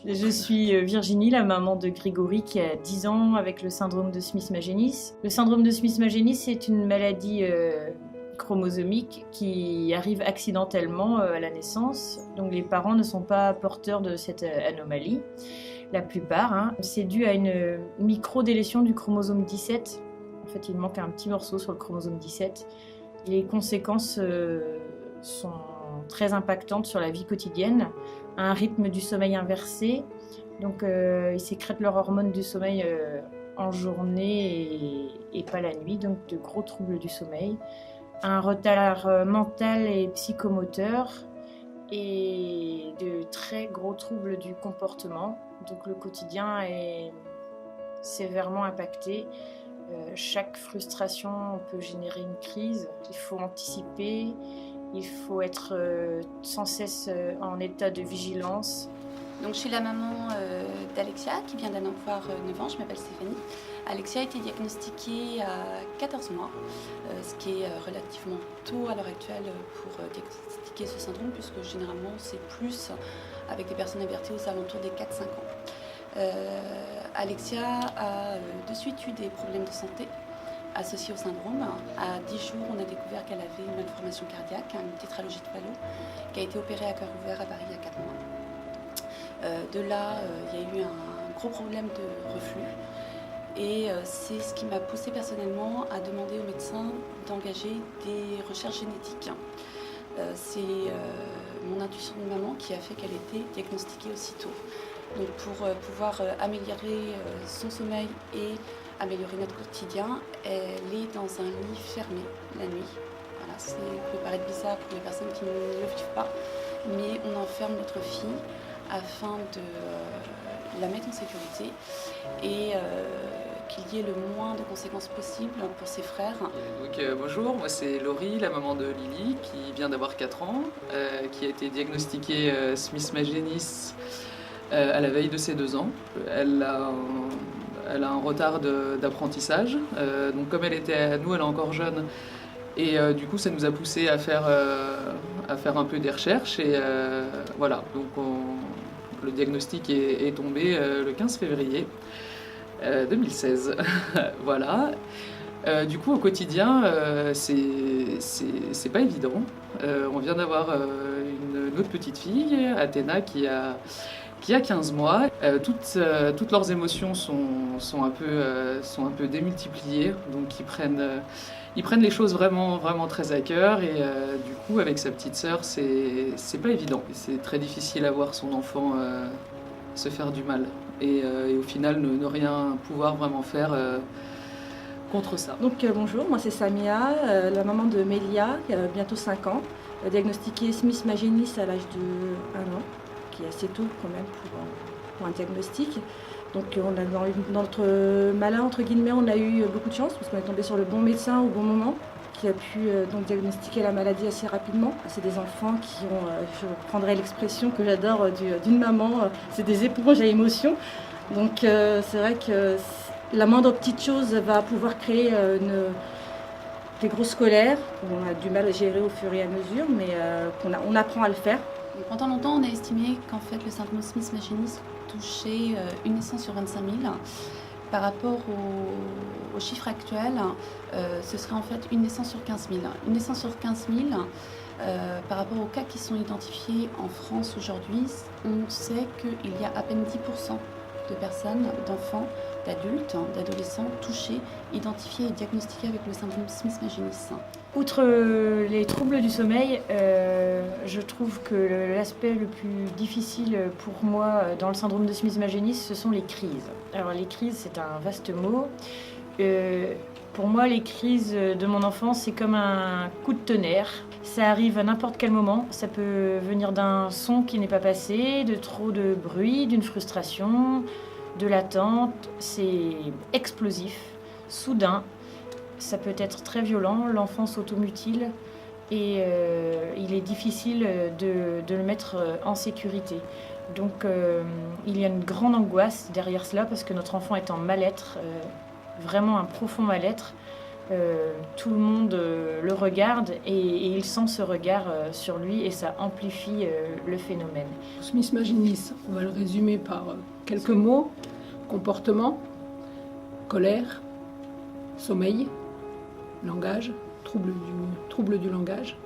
Je suis Virginie, la maman de Grégory qui a 10 ans avec le syndrome de Smith-Magenis. Le syndrome de Smith-Magenis, c'est une maladie chromosomique qui arrive accidentellement à la naissance. Donc les parents ne sont pas porteurs de cette anomalie, la plupart. C'est dû à une micro-délétion du chromosome 17. En fait, il manque un petit morceau sur le chromosome 17. Les conséquences sont très impactantes sur la vie quotidienne. Un rythme du sommeil inversé, donc ils sécrètent leurs hormones du sommeil en journée et pas la nuit, donc de gros troubles du sommeil. Un retard mental et psychomoteur et de très gros troubles du comportement, donc le quotidien est sévèrement impacté. Chaque frustration peut générer une crise, il faut anticiper, il faut être sans cesse en état de vigilance. Donc, je suis la maman d'Alexia qui vient d'avoir 9 ans, je m'appelle Stéphanie. Alexia a été diagnostiquée à 14 mois, ce qui est relativement tôt à l'heure actuelle pour diagnostiquer ce syndrome, puisque généralement c'est plus avec des personnes averties aux alentours des 4-5 ans. Alexia a de suite eu des problèmes de santé associés au syndrome. À 10 jours, on a découvert qu'elle avait une malformation cardiaque, une tétralogie de Fallot, qui a été opérée à cœur ouvert à Paris il y a 4 mois. De là, il y a eu un gros problème de reflux. Et c'est ce qui m'a poussée personnellement à demander aux médecins d'engager des recherches génétiques. C'est mon intuition de maman qui a fait qu'elle était diagnostiquée aussitôt. Donc pour pouvoir améliorer son sommeil et améliorer notre quotidien, elle est dans un lit fermé la nuit. Voilà, ça peut paraître bizarre pour les personnes qui ne le vivent pas, mais on enferme notre fille afin de la mettre en sécurité et qu'il y ait le moins de conséquences possibles pour ses frères. Donc, bonjour, moi c'est Laurie, la maman de Lily, qui vient d'avoir 4 ans, qui a été diagnostiquée Smith-Magenis à la veille de ses 2 ans. Elle a un retard d'apprentissage, donc comme elle était à nous, elle est encore jeune, et du coup ça nous a poussé à faire un peu des recherches, et voilà, donc le diagnostic est tombé le 15 février 2016. Voilà. Du coup, au quotidien, c'est pas évident. On vient d'avoir une autre petite fille, Athéna, qui a 15 mois. Toutes leurs émotions sont un peu démultipliées, donc ils prennent les choses vraiment, vraiment très à cœur, et du coup, avec sa petite sœur, c'est pas évident. C'est très difficile à voir son enfant se faire du mal, et au final, ne rien pouvoir vraiment faire contre ça. Donc bonjour, moi c'est Samia, la maman de Mélia, qui a bientôt 5 ans, diagnostiquée Smith-Magenis à l'âge de 1 an, qui est assez tôt quand même pour un diagnostic. Donc on a dans notre malin, entre guillemets, on a eu beaucoup de chance parce qu'on est tombé sur le bon médecin au bon moment qui a pu donc diagnostiquer la maladie assez rapidement. C'est des enfants qui ont, je prendrai l'expression que j'adore d'une maman, c'est des éponges à émotions. Donc c'est vrai que la moindre petite chose va pouvoir créer des grosses colères. On a du mal à gérer au fur et à mesure, mais on apprend à le faire. Donc, pendant longtemps, on a estimé qu'en fait, le syndrome Smith-Magenis touchait une naissance sur 25 000. Par rapport aux chiffres actuels, ce serait en fait une naissance sur 15 000. Une naissance sur 15 000, par rapport aux cas qui sont identifiés en France aujourd'hui, on sait qu'il y a à peine 10% de personnes, d'enfants, d'adultes, d'adolescents touchés, identifiés et diagnostiqués avec le syndrome Smith-Magenis. Outre les troubles du sommeil, je trouve que l'aspect le plus difficile pour moi dans le syndrome de Smith-Magenis, ce sont les crises. Alors les crises, c'est un vaste mot. Pour moi, les crises de mon enfance, c'est comme un coup de tonnerre. Ça arrive à n'importe quel moment. Ça peut venir d'un son qui n'est pas passé, de trop de bruit, d'une frustration, de l'attente. C'est explosif, soudain. Ça peut être très violent. L'enfant s'automutile et il est difficile de le mettre en sécurité. Donc il y a une grande angoisse derrière cela parce que notre enfant est en mal-être, vraiment un profond mal-être. tout le monde le regarde et il sent ce regard sur lui et ça amplifie le phénomène. Smith Magenis, on va le résumer par quelques mots: comportement, colère, sommeil, langage, trouble du langage.